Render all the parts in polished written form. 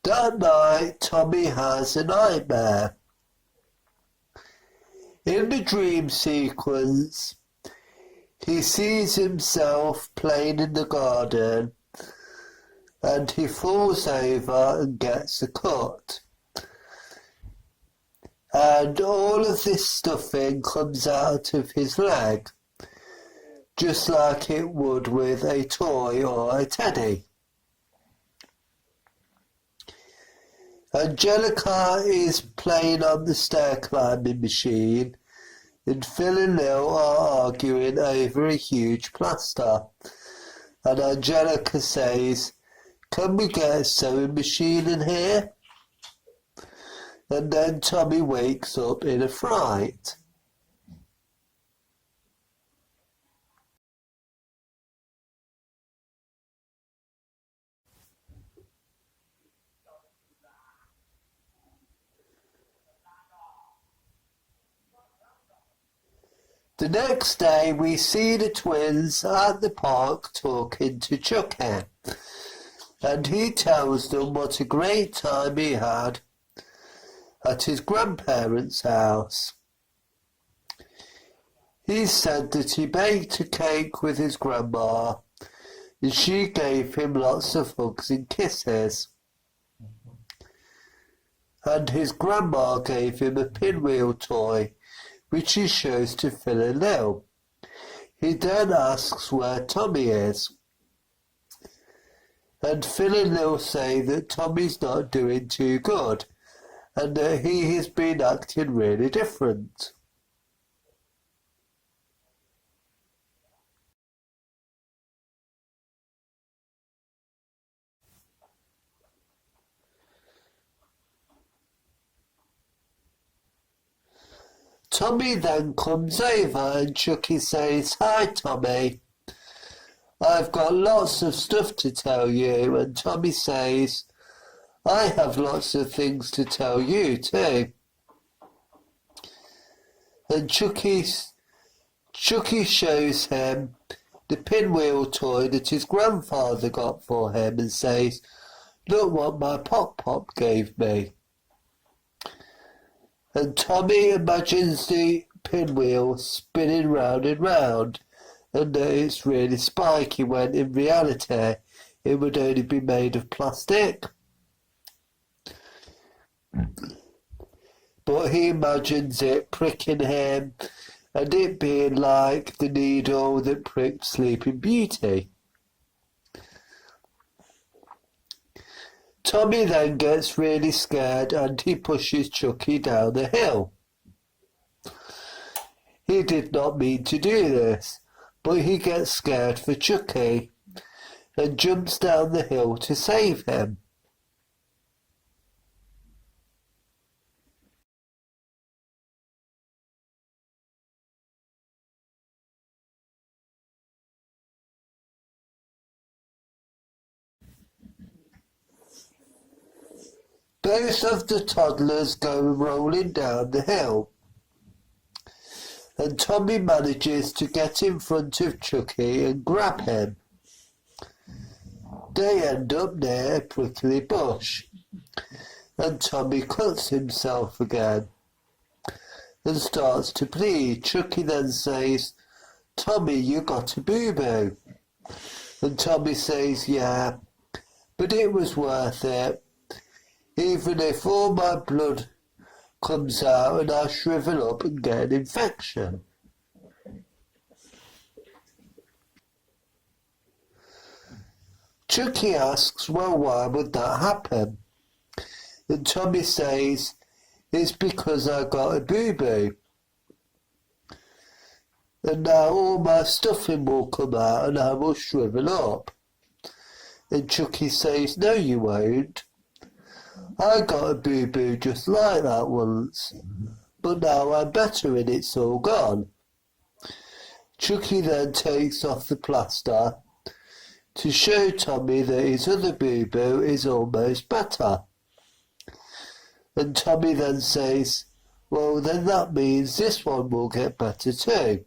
That night, Tommy has a nightmare. In the dream sequence, he sees himself playing in the garden and he falls over and gets a cut. And all of this stuffing comes out of his leg, just like it would with a toy or a teddy. Angelica is playing on the stair climbing machine, and Phil and Lil are arguing over a huge plaster. And Angelica says, "Can we get a sewing machine in here?" And then Tommy wakes up in a fright. The next day we see the twins at the park talking to Chucky, and he tells them what a great time he had at his grandparents' house. He said that he baked a cake with his grandma, and she gave him lots of hugs and kisses. And his grandma gave him a pinwheel toy, which he shows to Phil and Lil. He then asks where Tommy is. And Phil and Lil say that Tommy's not doing too good, and that he has been acting really different. Tommy then comes over and Chucky says, "Hi Tommy, I've got lots of stuff to tell you." And Tommy says, "I have lots of things to tell you too." And Chucky shows him the pinwheel toy that his grandfather got for him and says, "Look what my Pop gave me." And Tommy imagines the pinwheel spinning round and round, and that it's really spiky when in reality it would only be made of plastic. But he imagines it pricking him and it being like the needle that pricked Sleeping Beauty. Tommy then gets really scared and he pushes Chucky down the hill. He did not mean to do this, but he gets scared for Chucky and jumps down the hill to save him. Both of the toddlers go rolling down the hill, and Tommy manages to get in front of Chucky and grab him. They end up near a prickly bush, and Tommy cuts himself again and starts to bleed. Chucky then says, "Tommy, you got a boo-boo." And Tommy says, "Yeah, but it was worth it. Even if all my blood comes out and I shrivel up and get an infection." Chucky asks, "Well, why would that happen?" And Tommy says, "It's because I got a boo-boo. And now all my stuffing will come out and I will shrivel up." And Chucky says, "No, you won't. I got a boo-boo just like that once, but now I'm better and it's all gone." Chucky then takes off the plaster to show Tommy that his other boo-boo is almost better. And Tommy then says, "Well, then that means this one will get better too."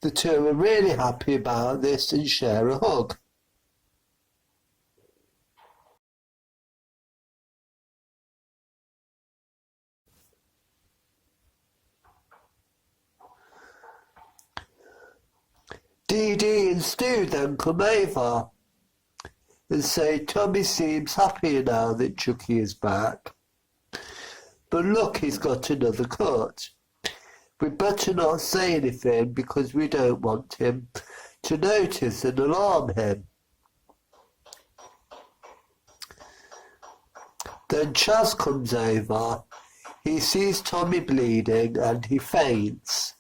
The two are really happy about this and share a hug. Dee Dee and Stu then come over and say Tommy seems happier now that Chucky is back. But look, he's got another cut. We better not say anything because we don't want him to notice and alarm him. Then Chaz comes over. He sees Tommy bleeding and he faints,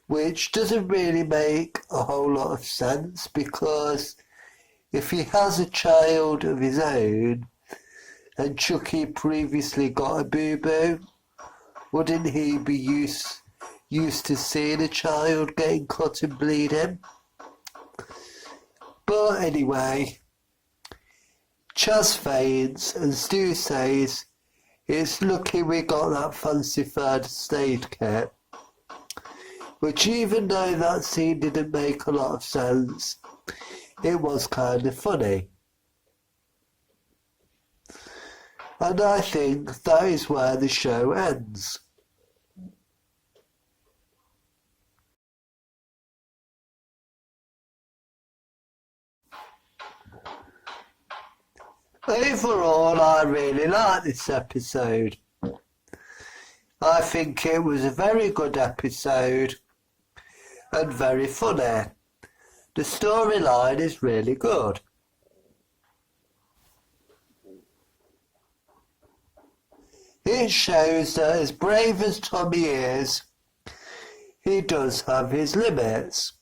which doesn't really make a whole lot of sense because if he has a child of his own and Chucky previously got a boo-boo, wouldn't he be used to seeing a child getting cut and bleeding? But anyway, Chaz faints and Stu says, "It's lucky we got that fancy first aid kit," which even though that scene didn't make a lot of sense, it was kind of funny. And I think that is where the show ends. Overall, I really like this episode. I think it was a very good episode and very funny. The storyline is really good. It shows that as brave as Tommy is, he does have his limits.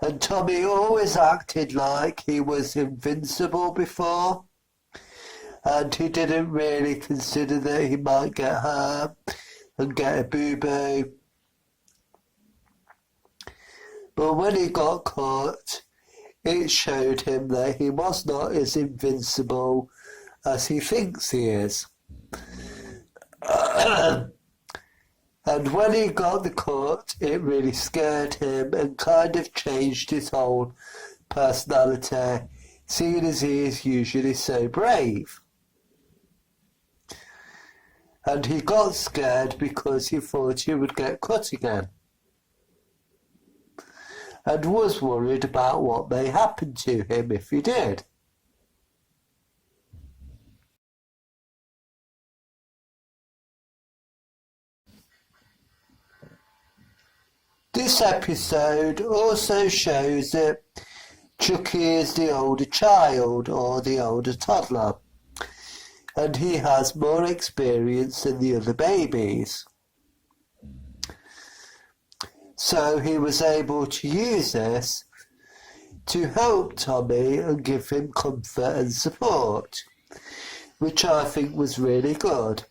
And Tommy always acted like he was invincible before, and he didn't really consider that he might get hurt and get a boo-boo. But when he got caught, it showed him that he was not as invincible as he thinks he is. And when he got the cut, it really scared him and kind of changed his whole personality, seeing as he is usually so brave. And he got scared because he thought he would get cut again, and was worried about what may happen to him if he did. This episode also shows that Chucky is the older child or the older toddler, and he has more experience than the other babies. So he was able to use this to help Tommy and give him comfort and support, which I think was really good.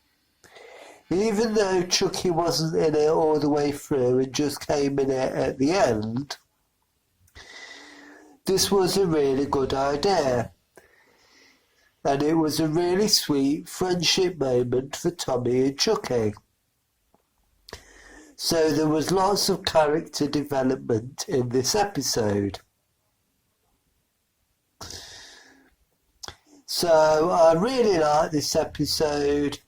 Even though Chucky wasn't in it all the way through and just came in it at the end, this was a really good idea. And it was a really sweet friendship moment for Tommy and Chucky. So there was lots of character development in this episode. So I really like this episode.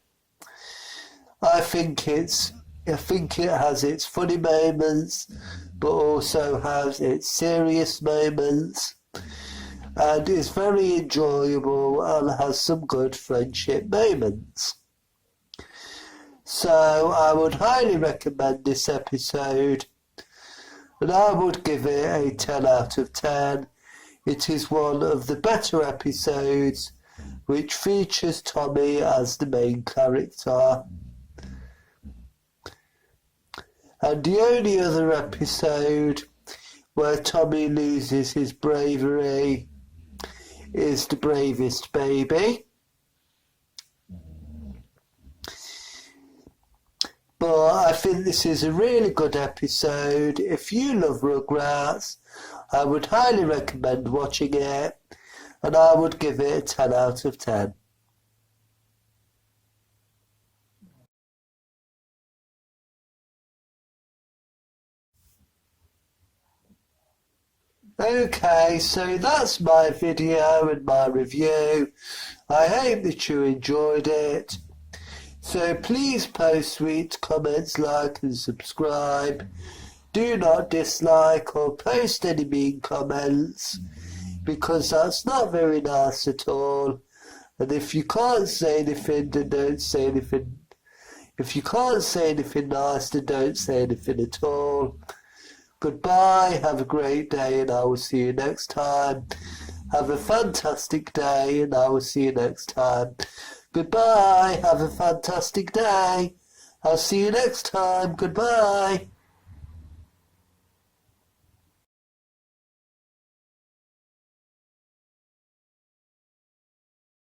I think it has its funny moments, but also has its serious moments, and is very enjoyable and has some good friendship moments. So I would highly recommend this episode, and I would give it a 10 out of 10. It is one of the better episodes, which features Tommy as the main character. And the only other episode where Tommy loses his bravery is The Bravest Baby. But I think this is a really good episode. If you love Rugrats, I would highly recommend watching it, and I would give it a 10 out of 10. Okay, so that's my video and my review. I hope that you enjoyed it. So please post sweet comments, like and subscribe. Do not dislike or post any mean comments, because that's not very nice at all. And if you can't say anything, then don't say anything. If you can't say anything nice, then don't say anything at all. Goodbye, have a great day, and I will see you next time. Have a fantastic day, and I will see you next time. Goodbye, have a fantastic day. I'll see you next time. Goodbye.